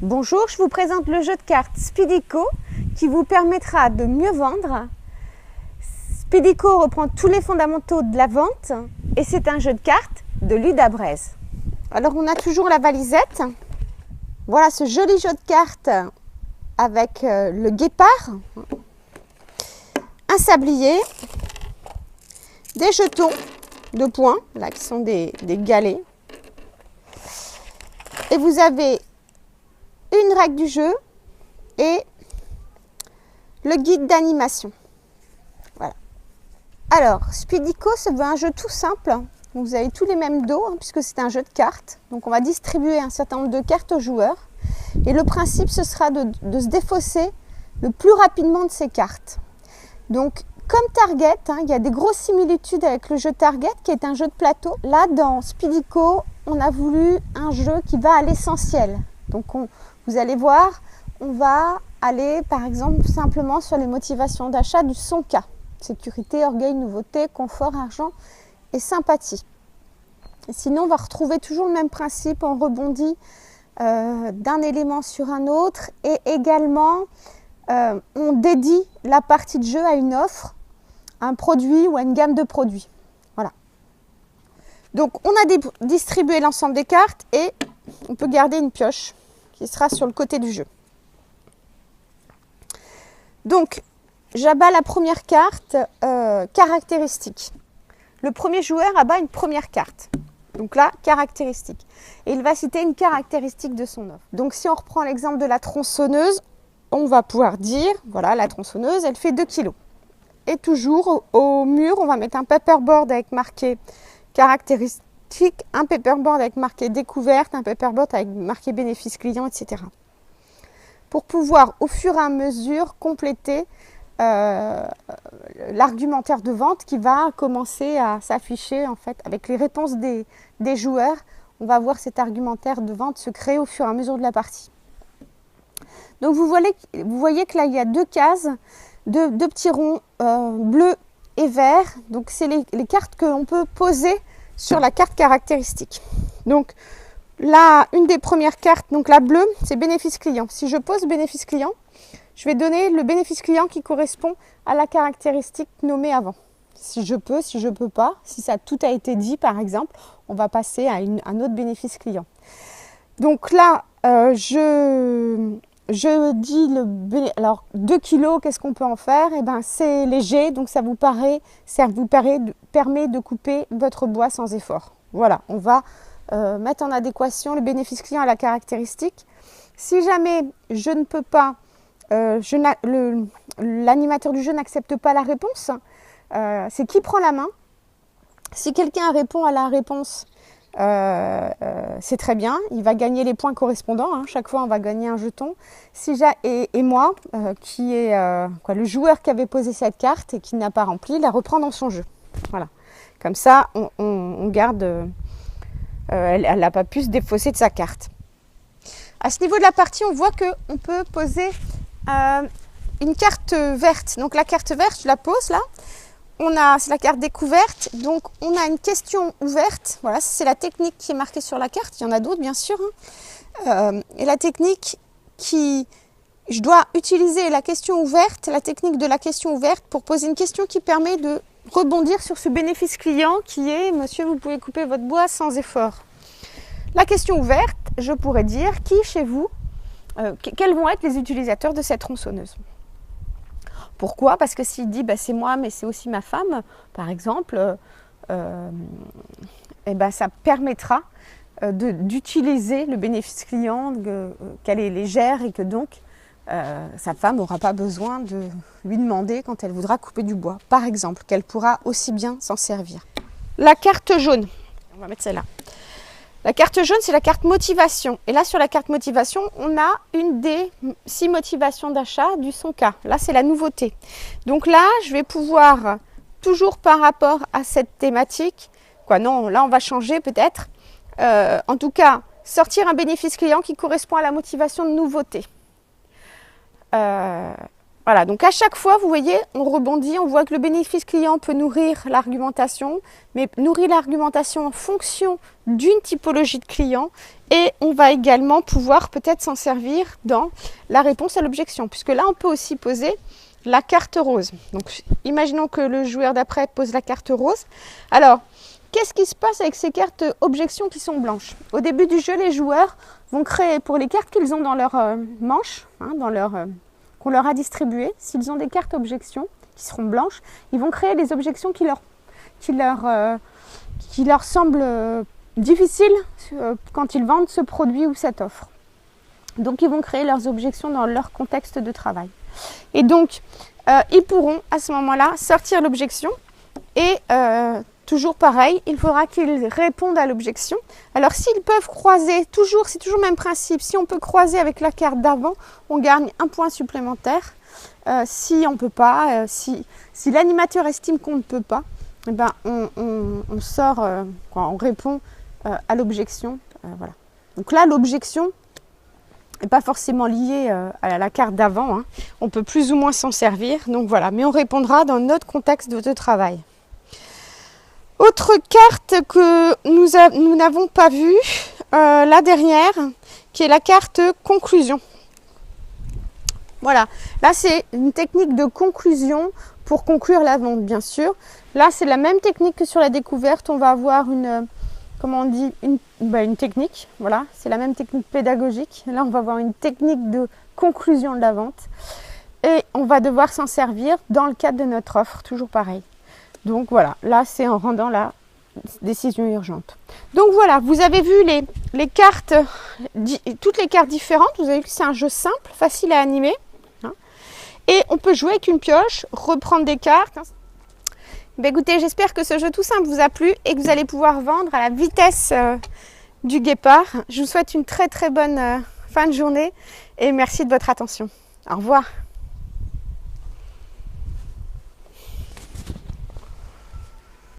Bonjour, je vous présente le jeu de cartes Speedico qui vous permettra de mieux vendre. Speedico reprend tous les fondamentaux de la vente et c'est un jeu de cartes de Ludabrez. Alors on a toujours la valisette. Voilà ce joli jeu de cartes avec le guépard, un sablier, des jetons de points, là qui sont des galets. Et vous avez une règle du jeu et le guide d'animation. Voilà. Alors, Speedico, se veut un jeu tout simple. Vous avez tous les mêmes dos, puisque c'est un jeu de cartes. Donc, on va distribuer un certain nombre de cartes aux joueurs. Et le principe, ce sera de se défausser le plus rapidement de ces cartes. Donc, comme Target, il y a des grosses similitudes avec le jeu Target, qui est un jeu de plateau. Là, dans Speedico, on a voulu un jeu qui va à l'essentiel. Donc, vous allez voir, on va aller par exemple simplement sur les motivations d'achat du son K. Sécurité, orgueil, nouveauté, confort, argent et sympathie. Et sinon, on va retrouver toujours le même principe, on rebondit d'un élément sur un autre et également on dédie la partie de jeu à une offre, à un produit ou à une gamme de produits. Voilà. Donc on a distribué l'ensemble des cartes et on peut garder une pioche qui sera sur le côté du jeu. Donc, j'abats la première carte caractéristique. Le premier joueur abat une première carte. Donc là, caractéristique. Et il va citer une caractéristique de son offre. Donc si on reprend l'exemple de la tronçonneuse, on va pouvoir dire, voilà, la tronçonneuse, elle fait 2 kg. Et toujours au mur, on va mettre un paperboard avec marqué caractéristique, un paperboard avec marqué découverte, un paperboard avec marqué bénéfice client, etc. Pour pouvoir au fur et à mesure compléter l'argumentaire de vente qui va commencer à s'afficher en fait avec les réponses des joueurs. On va voir cet argumentaire de vente se créer au fur et à mesure de la partie. Donc vous voyez que là il y a 2 cases, deux petits ronds bleus et verts. Donc c'est les cartes que l'on peut poser sur la carte caractéristique. Donc là, une des premières cartes, donc la bleue, c'est bénéfice client. Si je pose bénéfice client, je vais donner le bénéfice client qui correspond à la caractéristique nommée avant. Si je peux, si je ne peux pas, si ça tout a été dit par exemple, on va passer à un autre bénéfice client. Donc là, je dis alors 2 kilos, qu'est-ce qu'on peut en faire? Eh ben, c'est léger, donc ça vous permet de couper votre bois sans effort. Voilà, on va mettre en adéquation le bénéfice client à la caractéristique. Si jamais je ne peux pas, l'animateur du jeu n'accepte pas la réponse, c'est qui prend la main. Si quelqu'un répond à la réponse, c'est très bien, il va gagner les points correspondants, chaque fois on va gagner un jeton. Et moi, qui est le joueur qui avait posé cette carte et qui n'a pas rempli, la reprend dans son jeu. Voilà. Comme ça, on garde, elle n'a pas pu se défausser de sa carte. À ce niveau de la partie, on voit qu'on peut poser une carte verte. Donc la carte verte, je la pose là. C'est la carte découverte, donc on a une question ouverte. Voilà, c'est la technique qui est marquée sur la carte. Il y en a d'autres, bien sûr. Et la technique je dois utiliser la question ouverte, la technique de la question ouverte pour poser une question qui permet de rebondir sur ce bénéfice client qui est « Monsieur, vous pouvez couper votre bois sans effort ». La question ouverte, je pourrais dire qui chez vous, quels vont être les utilisateurs de cette tronçonneuse. Pourquoi? Parce que s'il dit c'est moi mais c'est aussi ma femme, par exemple, ça permettra d'utiliser le bénéfice client, qu'elle est légère et que donc sa femme n'aura pas besoin de lui demander quand elle voudra couper du bois. Par exemple, qu'elle pourra aussi bien s'en servir. La carte jaune, on va mettre celle-là. La carte jaune, c'est la carte motivation. Et là, sur la carte motivation, on a une des 6 motivations d'achat du son K. Là, c'est la nouveauté. Donc là, je vais pouvoir, toujours par rapport à cette thématique, là, on va changer peut-être. En tout cas, sortir un bénéfice client qui correspond à la motivation de nouveauté. Voilà, donc à chaque fois, vous voyez, on rebondit, on voit que le bénéfice client peut nourrir l'argumentation, mais nourrir l'argumentation en fonction d'une typologie de client, et on va également pouvoir peut-être s'en servir dans la réponse à l'objection, puisque là, on peut aussi poser la carte rose. Donc, imaginons que le joueur d'après pose la carte rose. Alors, qu'est-ce qui se passe avec ces cartes objections qui sont blanches? Au début du jeu, les joueurs vont créer, pour les cartes qu'ils ont dans leur manche, qu'on leur a distribuées, s'ils ont des cartes objections qui seront blanches, ils vont créer des objections qui leur semblent difficiles quand ils vendent ce produit ou cette offre. Donc, ils vont créer leurs objections dans leur contexte de travail. Et donc, ils pourront à ce moment-là sortir l'objection et toujours pareil, il faudra qu'ils répondent à l'objection. Alors s'ils peuvent croiser, c'est toujours le même principe, si on peut croiser avec la carte d'avant, on gagne un point supplémentaire. Si on ne peut pas, si l'animateur estime qu'on ne peut pas, eh ben on sort, on répond à l'objection. Voilà. Donc là, l'objection n'est pas forcément liée à la carte d'avant, hein. On peut plus ou moins s'en servir, donc voilà, mais on répondra dans notre contexte de travail. Autre carte que nous n'avons pas vue, la dernière, qui est la carte conclusion. Voilà, là c'est une technique de conclusion pour conclure la vente, bien sûr. Là c'est la même technique que sur la découverte, on va avoir une technique, voilà, c'est la même technique pédagogique. Là on va avoir une technique de conclusion de la vente et on va devoir s'en servir dans le cadre de notre offre, toujours pareil. Donc voilà, là c'est en rendant la décision urgente. Donc voilà, vous avez vu les cartes, toutes les cartes différentes. Vous avez vu que c'est un jeu simple, facile à animer, hein. Et on peut jouer avec une pioche, reprendre des cartes. Ben écoutez, j'espère que ce jeu tout simple vous a plu et que vous allez pouvoir vendre à la vitesse du guépard. Je vous souhaite une très très bonne fin de journée et merci de votre attention. Au revoir.